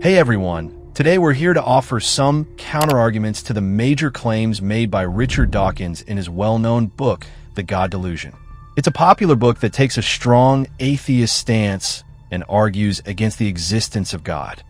Hey everyone, today we're here to offer some counterarguments to the major claims made by Richard Dawkins in his well-known book, The God Delusion. It's a popular book that takes a strong atheist stance and argues against the existence of God.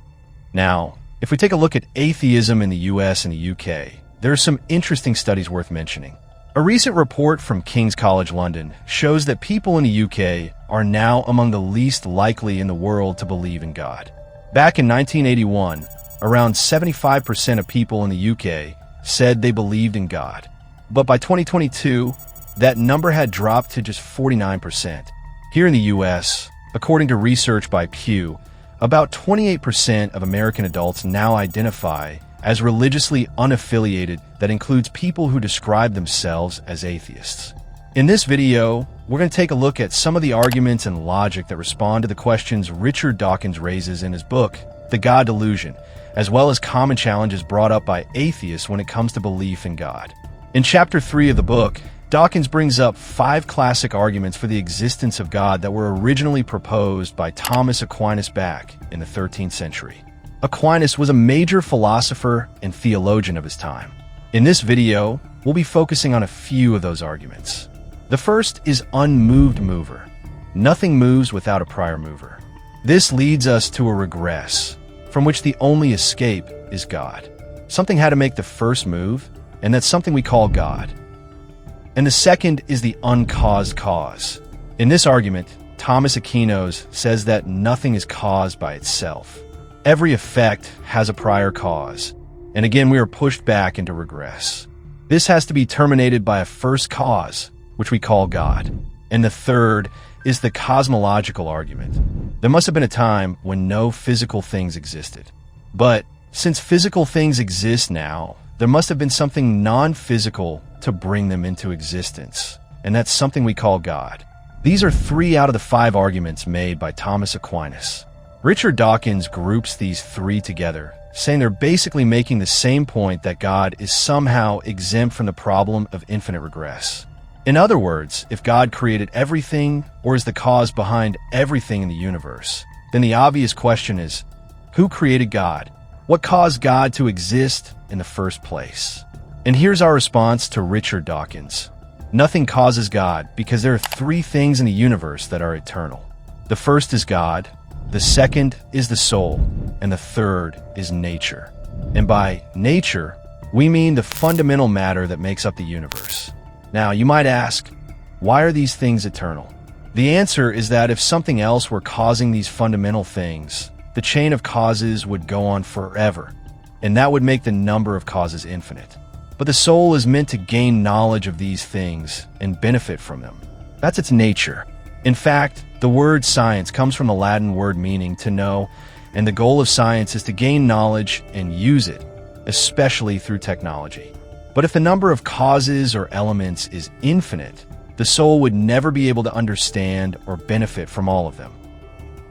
Now, if we take a look at atheism in the US and the UK, there are some interesting studies worth mentioning. A recent report from King's College London shows that people in the UK are now among the least likely in the world to believe in God. Back in 1981, around 75% of people in the UK said they believed in God. But by 2022, that number had dropped to just 49%. Here in the US, according to research by Pew, about 28% of American adults now identify as religiously unaffiliated. That includes people who describe themselves as atheists. In this video, we're going to take a look at some of the arguments and logic that respond to the questions Richard Dawkins raises in his book, The God Delusion, as well as common challenges brought up by atheists when it comes to belief in God. In Chapter 3 of the book, Dawkins brings up 5 classic arguments for the existence of God that were originally proposed by Thomas Aquinas back in the 13th century. Aquinas was a major philosopher and theologian of his time. In this video, we'll be focusing on a few of those arguments. The first is unmoved mover. Nothing moves without a prior mover. This leads us to a regress, from which the only escape is God. Something had to make the first move, and that's something we call God. And the second is the uncaused cause. In this argument, Thomas Aquinas says that nothing is caused by itself. Every effect has a prior cause, and again we are pushed back into regress. This has to be terminated by a first cause, which we call God. And the third is the cosmological argument. There must have been a time when no physical things existed. But since physical things exist now, there must have been something non-physical to bring them into existence, and that's something we call God. These are 3 out of the 5 arguments made by Thomas Aquinas. Richard Dawkins groups these 3 together, saying they're basically making the same point that God is somehow exempt from the problem of infinite regress. In other words, if God created everything or is the cause behind everything in the universe, then the obvious question is, who created God? What caused God to exist in the first place? And here's our response to Richard Dawkins. Nothing causes God because there are 3 things in the universe that are eternal. The first is God, the second is the soul, and the third is nature. And by nature, we mean the fundamental matter that makes up the universe. Now, you might ask, why are these things eternal? The answer is that if something else were causing these fundamental things, the chain of causes would go on forever, and that would make the number of causes infinite. But the soul is meant to gain knowledge of these things and benefit from them. That's its nature. In fact, the word science comes from the Latin word meaning to know, and the goal of science is to gain knowledge and use it, especially through technology. But if the number of causes or elements is infinite, the soul would never be able to understand or benefit from all of them.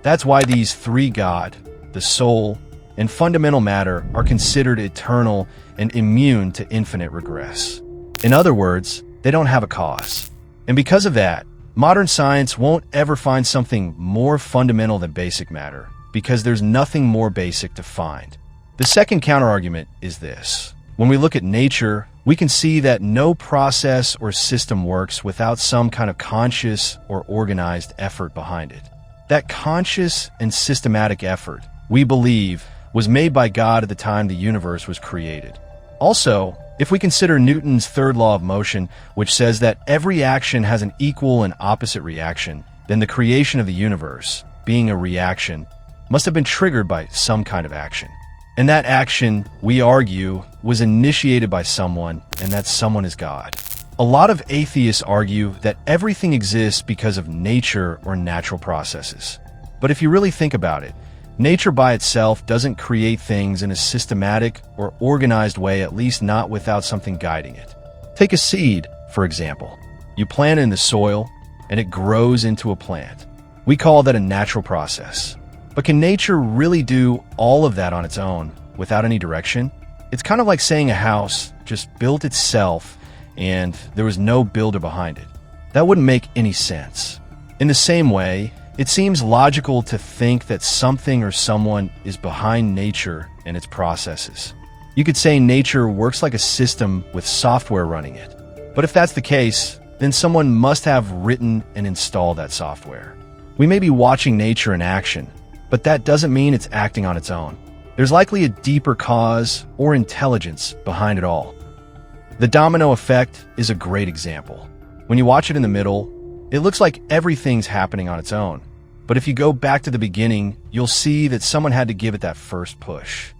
That's why these 3 God, the soul, and fundamental matter are considered eternal and immune to infinite regress. In other words, they don't have a cause. And because of that, modern science won't ever find something more fundamental than basic matter, because there's nothing more basic to find. The second counterargument is this. When we look at nature, we can see that no process or system works without some kind of conscious or organized effort behind it. That conscious and systematic effort, we believe, was made by God at the time the universe was created. Also, if we consider Newton's third law of motion, which says that every action has an equal and opposite reaction, then the creation of the universe, being a reaction, must have been triggered by some kind of action. And that action, we argue, was initiated by someone, and that someone is God. A lot of atheists argue that everything exists because of nature or natural processes. But if you really think about it, nature by itself doesn't create things in a systematic or organized way, at least not without something guiding it. Take a seed, for example. You plant it in the soil, and it grows into a plant. We call that a natural process. But can nature really do all of that on its own, without any direction? It's kind of like saying a house just built itself and there was no builder behind it. That wouldn't make any sense. In the same way, It seems logical to think that something or someone is behind nature and its processes. You could say nature works like a system with software running it. But if that's the case, then someone must have written and installed that software. We may be watching nature in action, but that doesn't mean it's acting on its own. There's likely a deeper cause or intelligence behind it all. The domino effect is a great example. When you watch it in the middle, it looks like everything's happening on its own. But if you go back to the beginning, you'll see that someone had to give it that first push.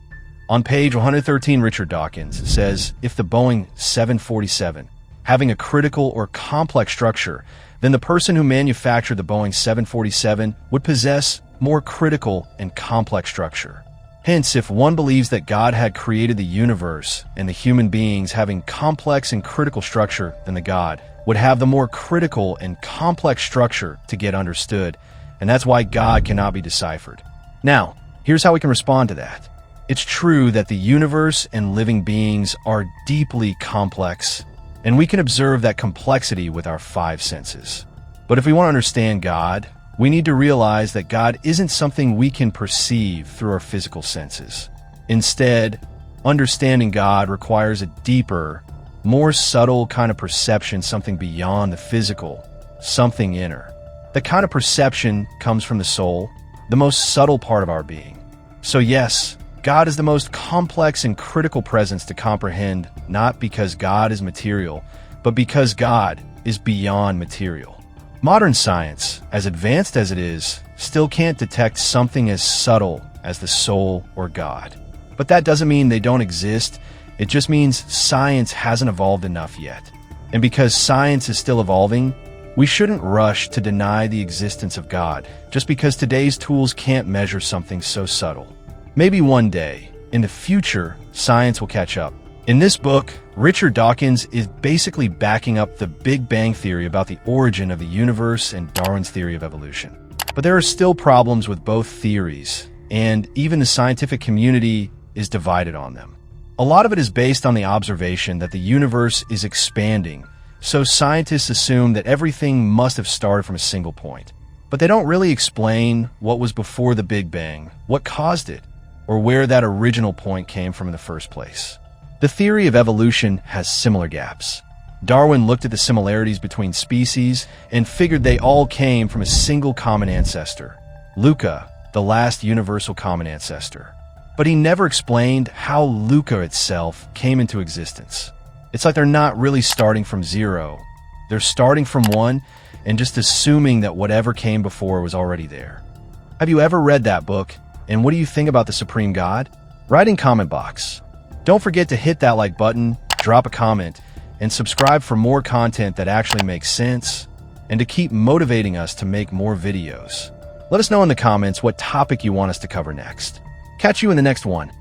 On page 113, Richard Dawkins says, if the Boeing 747 having a critical or complex structure, then the person who manufactured the Boeing 747 would possess more critical and complex structure. Hence, if one believes that God had created the universe and the human beings having complex and critical structure, then the God would have the more critical and complex structure to get understood, and that's why God cannot be deciphered. Now, here's how we can respond to that. It's true that the universe and living beings are deeply complex, and we can observe that complexity with our five senses. But if we want to understand God, we need to realize that God isn't something we can perceive through our physical senses. Instead, understanding God requires a deeper, more subtle kind of perception, something beyond the physical, something inner. The kind of perception comes from the soul, the most subtle part of our being. So yes, God is the most complex and critical presence to comprehend, not because God is material, but because God is beyond material. Modern science, as advanced as it is, still can't detect something as subtle as the soul or God. But that doesn't mean they don't exist. It just means science hasn't evolved enough yet. And because science is still evolving, we shouldn't rush to deny the existence of God just because today's tools can't measure something so subtle. Maybe one day, in the future, science will catch up. In this book, Richard Dawkins is basically backing up the Big Bang Theory about the origin of the universe and Darwin's theory of evolution. But there are still problems with both theories, and even the scientific community is divided on them. A lot of it is based on the observation that the universe is expanding, so scientists assume that everything must have started from a single point. But they don't really explain what was before the Big Bang, what caused it, or where that original point came from in the first place. The theory of evolution has similar gaps. Darwin looked at the similarities between species and figured they all came from a single common ancestor, Luca, the last universal common ancestor. But he never explained how Luca itself came into existence. It's like they're not really starting from zero. They're starting from one and just assuming that whatever came before was already there. Have you ever read that book? And what do you think about the Supreme God? Write in comment box. Don't forget to hit that like button, drop a comment, and subscribe for more content that actually makes sense, and to keep motivating us to make more videos. Let us know in the comments what topic you want us to cover next. Catch you in the next one.